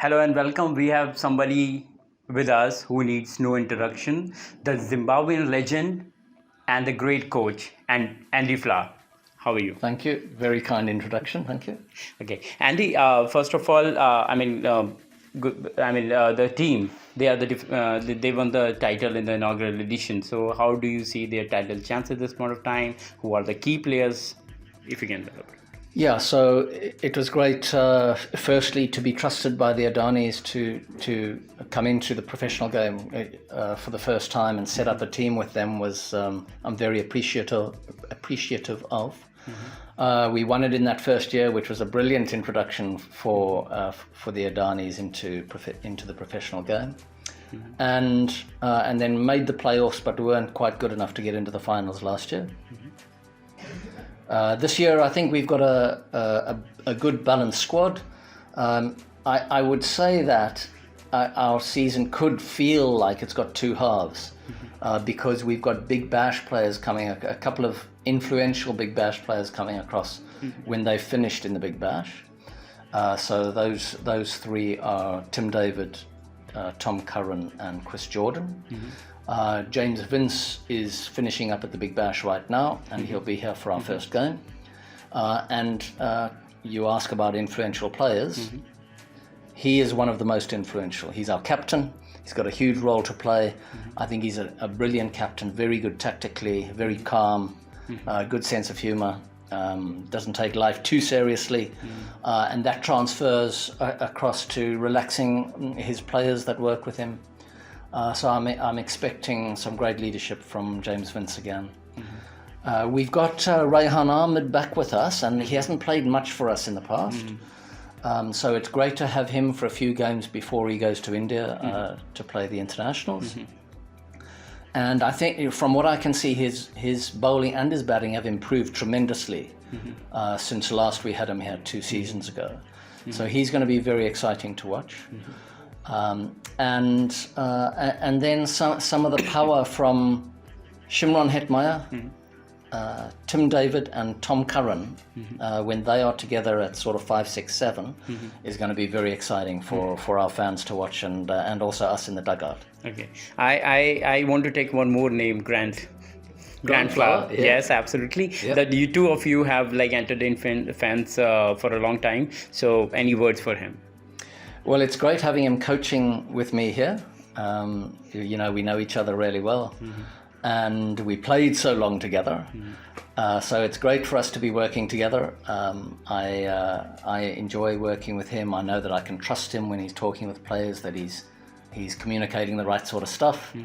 Hello and welcome. We have somebody with us who needs no introduction, the Zimbabwean legend and the great coach, and Andy Flower. How are you? Thank you. Very kind introduction. Thank you. Okay, Andy. First of all, the team. They won the title in the inaugural edition. So, how do you see their title chance at this point of time? Who are the key players? If you can elaborate. Yeah, so it was great, firstly, to be trusted by the Adanis to come into the professional game for the first time and set up a team with them was I'm very appreciative of. Mm-hmm. We won it in that first year, which was a brilliant introduction for the Adanis into the professional game. Mm-hmm. And then made the playoffs, but weren't quite good enough to get into the finals last year. Mm-hmm. This year, I think we've got a good balanced squad. I would say that our season could feel like it's got two halves because we've got Big Bash players coming, a couple of influential Big Bash players coming across when they finished in the Big Bash. So those three are Tim David, Tom Curran, and Chris Jordan. James Vince is finishing up at the Big Bash right now, and he'll be here for our first game. And you ask about influential players. He is one of the most influential. He's our captain. He's got a huge role to play. I think he's a brilliant captain, very good tactically, very calm, good sense of humor, doesn't take life too seriously, and that transfers across to relaxing his players that work with him. So I'm expecting some great leadership from James Vince again. We've got Rayhan Ahmed back with us, and he hasn't played much for us in the past. So it's great to have him for a few games before he goes to India to play the internationals. And I think from what I can see, his bowling and his batting have improved tremendously since last we had him here 2 seasons ago. So he's going to be very exciting to watch. And then some of the power from Shimron Hetmeyer, Tim David and Tom Curran, when they are together at sort of 5, 6, 7, is going to be very exciting for our fans to watch and also us in the dugout. Okay, I want to take one more name, Grant Flower. Yeah. Yes, absolutely. Yep. That you two of you have entertained fans for a long time. So any words for him? Well, it's great having him coaching with me here. We know each other really well, and we played so long together. So it's great for us to be working together. I enjoy working with him. I know that I can trust him when he's talking with players, that he's communicating the right sort of stuff.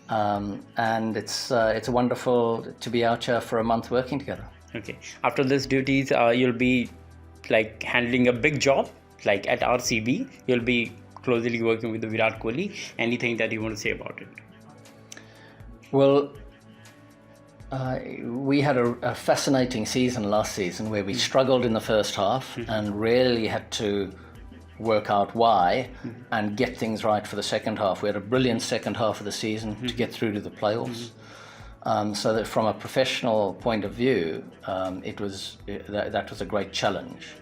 And it's wonderful to be out here for a month working together. Okay. After this duties, you'll be handling a big job. Like at RCB, you'll be closely working with the Virat Kohli. Anything that you want to say about it? Well, we had a fascinating season last season where we struggled in the first half and really had to work out why and get things right for the second half. We had a brilliant second half of the season to get through to the playoffs. So that from a professional point of view, that was a great challenge.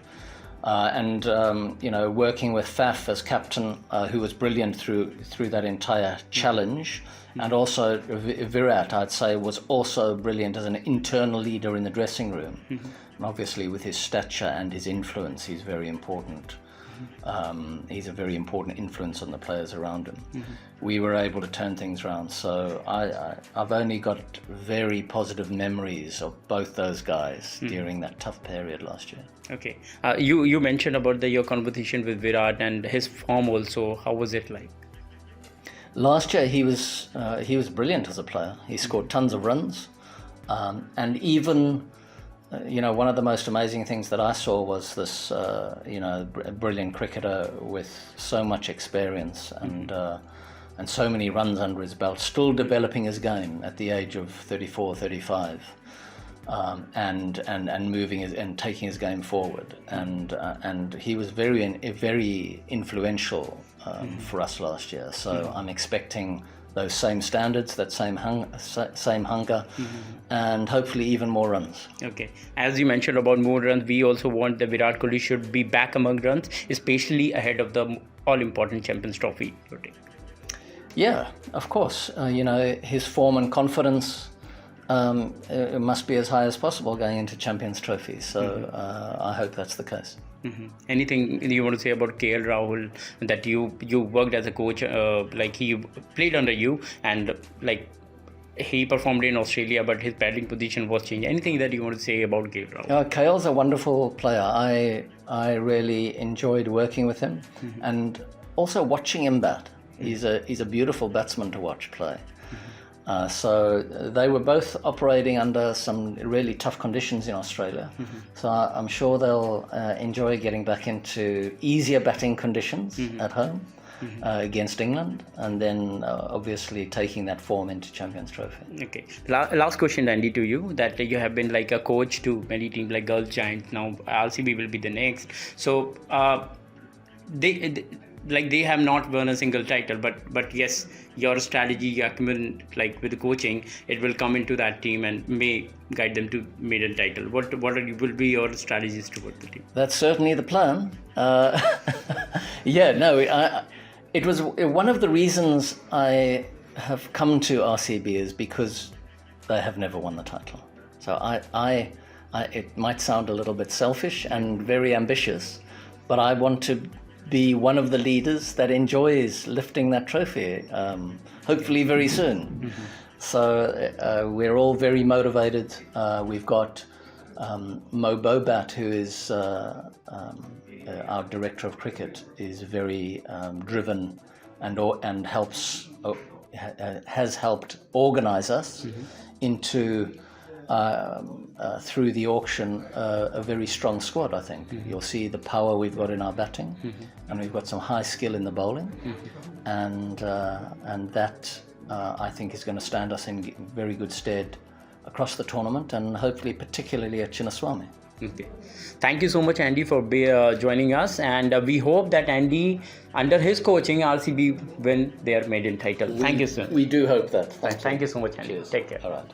Working with Faf as captain, who was brilliant through that entire challenge, and also Virat, I'd say, was also brilliant as an internal leader in the dressing room. And obviously with his stature and his influence, he's very important. He's a very important influence on the players around him. We were able to turn things around, so I've only got very positive memories of both those guys during that tough period last year. Okay, you mentioned about your conversation with Virat and his form also. How was it like? Last year he was brilliant as a player. He scored tons of runs, and even one of the most amazing things that I saw was this, brilliant cricketer with so much experience and so many runs under his belt, still developing his game at the age of 34, 35, and moving and taking his game forward. And he was very influential for us last year. So I'm expecting those same standards, that same hunger, and hopefully even more runs. Okay. As you mentioned about more runs, we also want the Virat Kohli should be back among runs, especially ahead of the all-important Champions Trophy? Yeah, of course. His form and confidence it must be as high as possible going into Champions Trophy. So I hope that's the case. Anything you want to say about KL Rahul, that you worked as a coach, like he played under you, and like he performed in Australia, but his batting position was changed. Anything that you want to say about KL Rahul? KL's a wonderful player. I really enjoyed working with him, and also watching him bat. He's a beautiful batsman to watch play. So they were both operating under some really tough conditions in Australia. So I'm sure they'll enjoy getting back into easier batting conditions at home against England, and then obviously taking that form into Champions Trophy. Okay. Last question, Andy, to you, that you have been like a coach to many teams like Gulf Giants. Now RCB will be the next. So they have not won a single title, but yes, your strategy acumen, like with the coaching, it will come into that team and may guide them to maiden title. What will be your strategies toward the team? That's certainly the plan. It was one of the reasons I have come to RCB is because they have never won the title. So I it might sound a little bit selfish and very ambitious, but I want to be one of the leaders that enjoys lifting that trophy, hopefully very soon. So we're all very motivated. We've got Mo Bobat, who is our director of cricket, is very driven and has helped organize us into through the auction a very strong squad. I think you'll see the power we've got in our batting, and we've got some high skill in the bowling, and that I think is going to stand us in very good stead across the tournament, and hopefully particularly at Chinnaswamy. Okay. Thank you so much, Andy, for joining us, and we hope that Andy, under his coaching, RCB win their maiden title. Thank you, sir. We do hope that. Thank you so much, Andy. Cheers. Take care. All right.